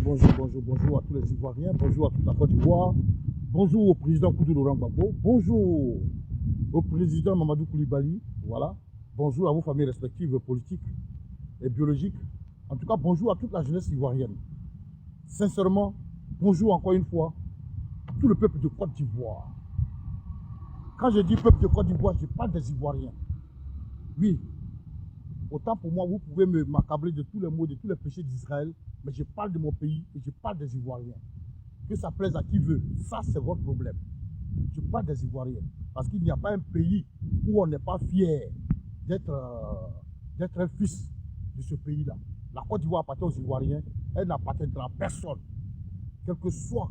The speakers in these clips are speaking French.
bonjour à tous les Ivoiriens, bonjour à toute la Côte d'Ivoire, bonjour au président Koudou Laurent Gbagbo, bonjour au président Mamadou Koulibaly, voilà, bonjour à vos familles respectives politiques et biologiques, en tout cas bonjour à toute la jeunesse ivoirienne. Sincèrement, bonjour encore une fois à tout le peuple de Côte d'Ivoire. Quand je dis peuple de Côte d'Ivoire, je parle des Ivoiriens. Oui, autant pour moi, vous pouvez m'accabler de tous les maux, de tous les péchés d'Israël, mais je parle de mon pays et je parle des Ivoiriens. Que ça plaise à qui veut, ça c'est votre problème. Je parle des Ivoiriens. Parce qu'il n'y a pas un pays où on n'est pas fier d'être un fils de ce pays-là. La Côte d'Ivoire appartient aux Ivoiriens, elle n'appartiendra à personne. Quel que soit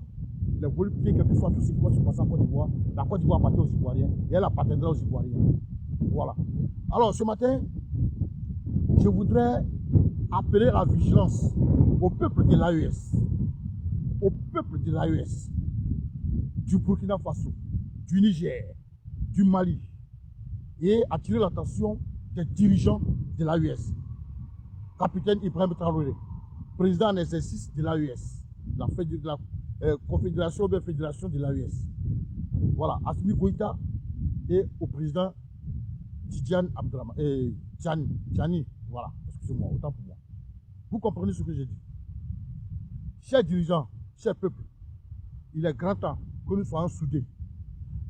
les voluptés, quel que soit tout ce qui va se passer en Côte d'Ivoire, la Côte d'Ivoire appartient aux Ivoiriens et elle appartiendra aux Ivoiriens. Voilà. Alors ce matin, je voudrais appeler la vigilance au peuple de l'AES, au peuple de l'AES, du Burkina Faso, du Niger, du Mali, et attirer l'attention des dirigeants de l'AES. Capitaine Ibrahim Traoré, président en exercice de l'AES, la confédération de fédération de l'AES. Voilà, Assimi Goïta et au président Tidiane Abdrama, Tiani, voilà, excusez-moi, autant pour moi. Vous comprenez ce que j'ai dit. Chers dirigeants, chers peuples, il est grand temps que nous soyons soudés.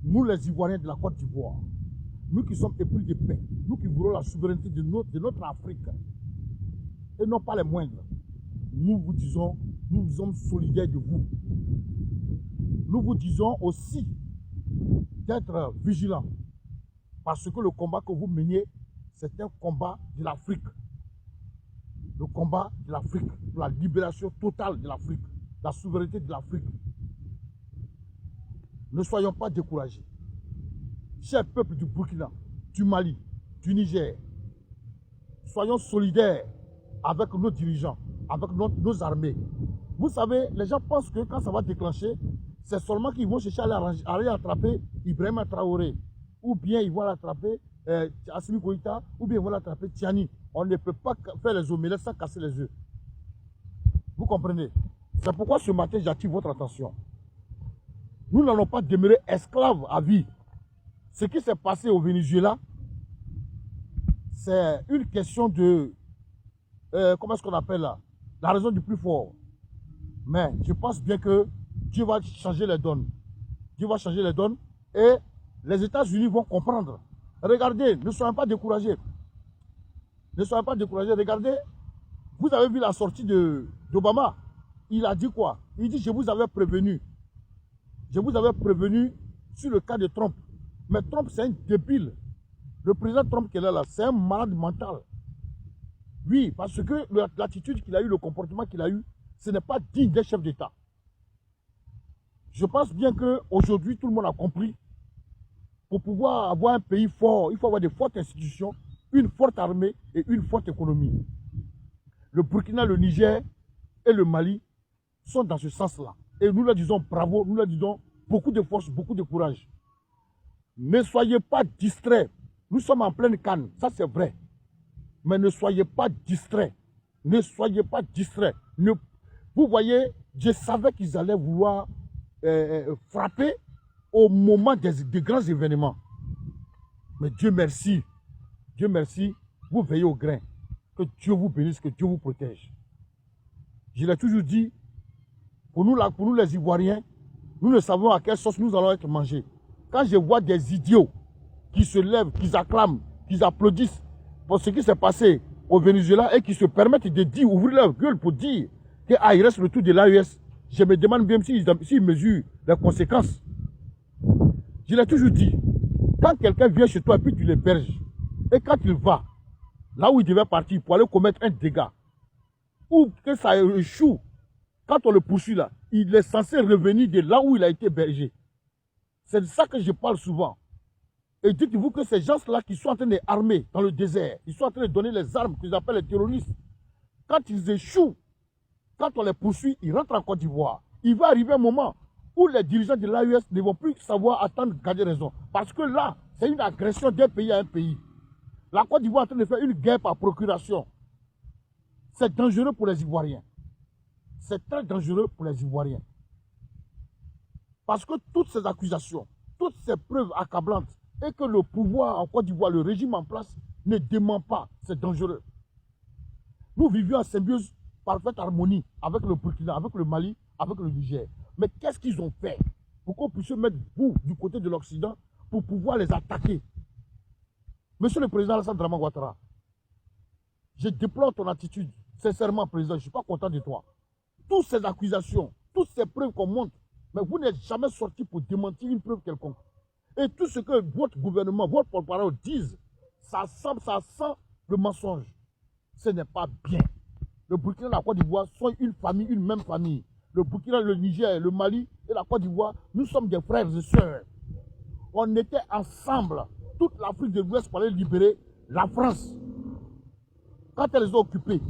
Nous les Ivoiriens de la Côte d'Ivoire, nous qui sommes épris de paix, nous qui voulons la souveraineté de notre Afrique, et non pas les moindres, nous vous disons, nous sommes solidaires de vous. Nous vous disons aussi d'être vigilants, parce que le combat que vous meniez, c'est un combat de l'Afrique. Le combat de l'Afrique, pour la libération totale de l'Afrique, la souveraineté de l'Afrique. Ne soyons pas découragés. Chers peuples du Burkina, du Mali, du Niger, soyons solidaires avec nos dirigeants, avec nos armées. Vous savez, les gens pensent que quand ça va déclencher, c'est seulement qu'ils vont chercher à aller attraper Ibrahim Traoré, ou bien ils vont l'attraper Assimi Goïta, ou bien ils vont l'attraper Tiani. On ne peut pas faire les omelettes sans casser les œufs. Vous comprenez? C'est pourquoi ce matin, j'attire votre attention. Nous n'allons pas demeurer esclaves à vie. Ce qui s'est passé au Venezuela, c'est une question de... comment est-ce qu'on appelle là? La raison du plus fort. Mais je pense bien que Dieu va changer les donnes. Dieu va changer les donnes et les États-Unis vont comprendre. Regardez, ne soyons pas découragés. Ne soyez pas découragés. Regardez, vous avez vu la sortie d'Obama. Il a dit quoi? Il dit, je vous avais prévenu. Je vous avais prévenu sur le cas de Trump. Mais Trump, c'est un débile. Le président Trump qui est là, c'est un malade mental. Oui, parce que l'attitude qu'il a eue, le comportement qu'il a eu, ce n'est pas digne d'un chef d'État. Je pense bien qu'aujourd'hui, tout le monde a compris. Pour pouvoir avoir un pays fort, il faut avoir de fortes institutions, une forte armée et une forte économie. Le Burkina, le Niger et le Mali sont dans ce sens-là. Et nous leur disons bravo, nous leur disons beaucoup de force, beaucoup de courage. Ne soyez pas distraits. Nous sommes en pleine canne, ça c'est vrai. Mais ne soyez pas distraits. Ne soyez pas distraits. Vous voyez, je savais qu'ils allaient vouloir frapper au moment des grands événements. Mais Dieu merci, vous veillez au grain. Que Dieu vous bénisse, que Dieu vous protège. Je l'ai toujours dit, pour nous les Ivoiriens, nous ne savons à quelle sauce nous allons être mangés. Quand je vois des idiots qui se lèvent, qui acclament, qui applaudissent pour ce qui s'est passé au Venezuela et qui se permettent de dire, ouvrir leur gueule pour dire qu'il reste le tout de l'AES, je me demande bien s'ils mesurent les conséquences. Je l'ai toujours dit, quand quelqu'un vient chez toi et puis tu l'héberges, et quand il va, là où il devait partir pour aller commettre un dégât, ou que ça échoue, quand on le poursuit là, il est censé revenir de là où il a été hébergé. C'est de ça que je parle souvent. Et dites-vous que ces gens-là qui sont en train d'armer dans le désert, ils sont en train de donner les armes qu'ils appellent les terroristes, quand ils échouent, quand on les poursuit, ils rentrent en Côte d'Ivoire. Il va arriver un moment où les dirigeants de l'AES ne vont plus savoir attendre garder raison. Parce que là, c'est une agression d'un pays à un pays. La Côte d'Ivoire est en train de faire une guerre par procuration. C'est dangereux pour les Ivoiriens. c'est très dangereux pour les Ivoiriens. Parce que toutes ces accusations, toutes ces preuves accablantes, et que le pouvoir en Côte d'Ivoire, le régime en place, ne dément pas, c'est dangereux. Nous vivions en symbiose, parfaite harmonie avec le Burkina, avec le Mali, avec le Niger. Mais qu'est-ce qu'ils ont fait pour qu'on puisse mettre vous du côté de l'Occident pour pouvoir les attaquer? Monsieur le Président Alassane Dramane Ouattara, je déplore ton attitude. Sincèrement, Président, je ne suis pas content de toi. Toutes ces accusations, toutes ces preuves qu'on montre, mais vous n'êtes jamais sorti pour démentir une preuve quelconque. Et tout ce que votre gouvernement, votre porte-parole disent, ça sent le mensonge. Ce n'est pas bien. Le Burkina et la Côte d'Ivoire sont une famille, une même famille. Le Burkina, le Niger, le Mali et la Côte d'Ivoire, nous sommes des frères et sœurs. On était ensemble. Toute l'Afrique de l'Ouest pour aller libérer la France. Quand elle les a occupés,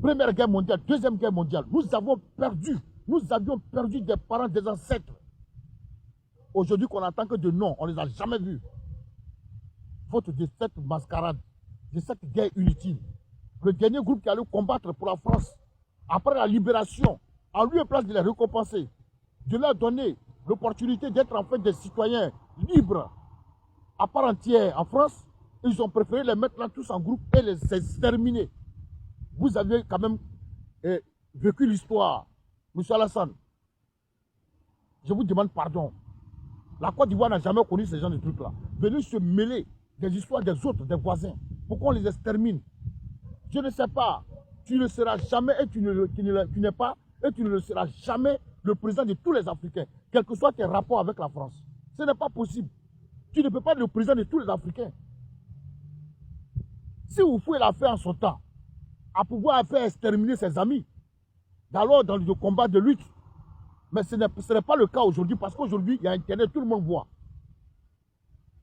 Première Guerre mondiale, Deuxième Guerre mondiale, nous avions perdu des parents, des ancêtres. Aujourd'hui qu'on attend que de nom, on ne les a jamais vus. Faute de cette mascarade, de cette guerre inutile. Le dernier groupe qui allait combattre pour la France, après la libération, en lieu et place de les récompenser, de leur donner l'opportunité d'être en fait des citoyens libres à part entière en France, ils ont préféré les mettre là tous en groupe et les exterminer. Vous avez quand même vécu l'histoire, M. Alassane. Je vous demande pardon. La Côte d'Ivoire n'a jamais connu ce genre de trucs-là. Venez se mêler des histoires des autres, des voisins, pour qu'on les extermine. Je ne sais pas. Tu ne seras jamais et tu n'es pas et tu ne le seras jamais le président de tous les Africains, quels que soient tes rapports avec la France. Ce n'est pas possible. Tu ne peux pas être le président de tous les Africains. Si vous pouvez la faire en son temps, à pouvoir faire exterminer ses amis, alors dans le combat de lutte, mais ce n'est pas le cas aujourd'hui, parce qu'aujourd'hui, il y a Internet, tout le monde voit.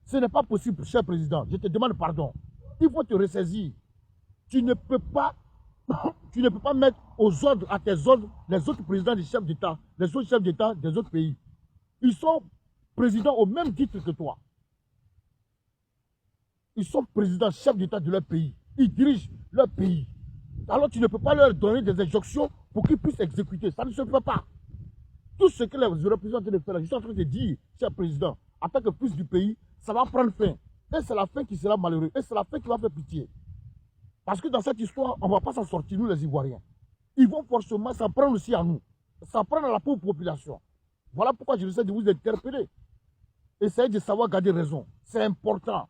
Ce n'est pas possible, cher président. Je te demande pardon. Il faut te ressaisir. Tu ne peux pas mettre aux ordres, à tes ordres, les autres présidents des chefs d'État, les autres chefs d'État des autres pays. Ils sont présidents au même titre que toi. Ils sont présidents, chefs d'État de leur pays. Ils dirigent leur pays. Alors tu ne peux pas leur donner des injonctions pour qu'ils puissent exécuter. Ça ne se fait pas. Tout ce que les représentants de faire, je suis en train de dire, cher président, en tant que fils du pays, ça va prendre fin. Et c'est la fin qui sera malheureuse. Et c'est la fin qui va faire pitié. Parce que dans cette histoire, on ne va pas s'en sortir, nous les Ivoiriens. Ils vont forcément s'en prendre aussi à nous. S'en prendre à la pauvre population. Voilà pourquoi je essaie de vous interpeller. Essayez de savoir garder raison. C'est important.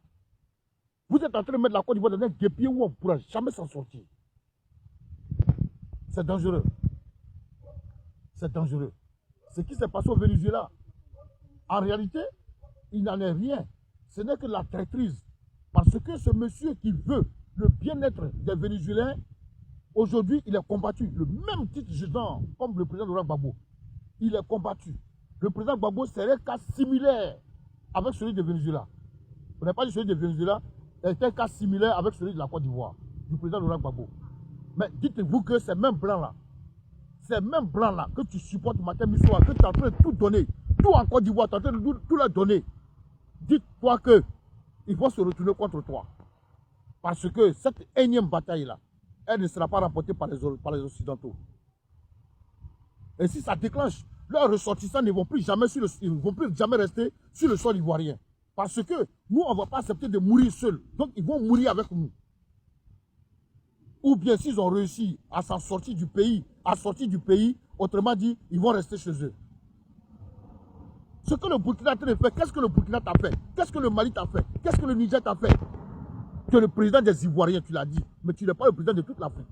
Vous êtes en train de mettre la Côte d'Ivoire dans un guépier où on ne pourra jamais s'en sortir. C'est dangereux. C'est dangereux. Ce qui s'est passé au Venezuela, en réalité, il n'en est rien. Ce n'est que la traîtrise. Parce que ce monsieur qui veut le bien-être des Vénézuéliens, aujourd'hui, il est combattu. Le même titre, genre, comme le président Laurent Gbagbo. Il est combattu. Le président Gbagbo serait un cas similaire avec celui de Venezuela. Vous n'avez pas dit celui de Venezuela, c'est un cas similaire avec celui de la Côte d'Ivoire, du président Laurent Gbagbo. Mais dites-vous que ces mêmes blancs-là, que tu supportes matin, midi, soir, que tu es en train de tout donner, tout en Côte d'Ivoire, tu es en train de tout leur donner. Dites-toi qu'ils vont se retourner contre toi. Parce que cette énième bataille-là, elle ne sera pas remportée par les Occidentaux. Et si ça déclenche, leurs ressortissants ne vont plus jamais, rester sur le sol ivoirien. Parce que nous, on ne va pas accepter de mourir seuls. Donc, ils vont mourir avec nous. Ou bien s'ils ont réussi à s'en sortir du pays, autrement dit, ils vont rester chez eux. Ce que le Burkina t'a fait, qu'est-ce que le Burkina t'a fait? Qu'est-ce que le Mali t'a fait? Qu'est-ce que le Niger t'a fait? Tu es le président des Ivoiriens, tu l'as dit, mais tu n'es pas le président de toute l'Afrique.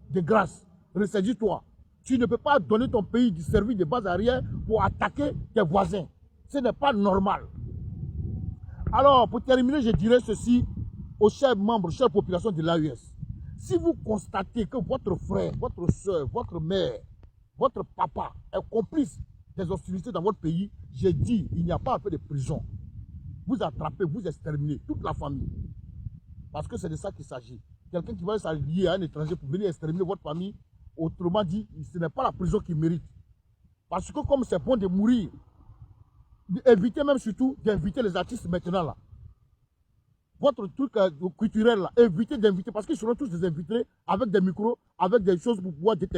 De grâce, ressaisis-toi. Tu ne peux pas donner ton pays du service de base arrière pour attaquer tes voisins. Ce n'est pas normal. Alors, pour terminer, je dirais ceci aux chers membres, chères populations de l'AES. Si vous constatez que votre frère, votre soeur, votre mère, votre papa est complice des hostilités dans votre pays, j'ai dit, il n'y a pas un peu de prison. Vous attrapez, vous exterminez toute la famille. Parce que c'est de ça qu'il s'agit. Quelqu'un qui va s'allier à un étranger pour venir exterminer votre famille, autrement dit, ce n'est pas la prison qu'il mérite. Parce que comme c'est bon de mourir, évitez même surtout d'inviter les artistes maintenant là. Votre truc culturel là, évitez d'inviter parce qu'ils seront tous des invités avec des micros, avec des choses pour pouvoir détecter.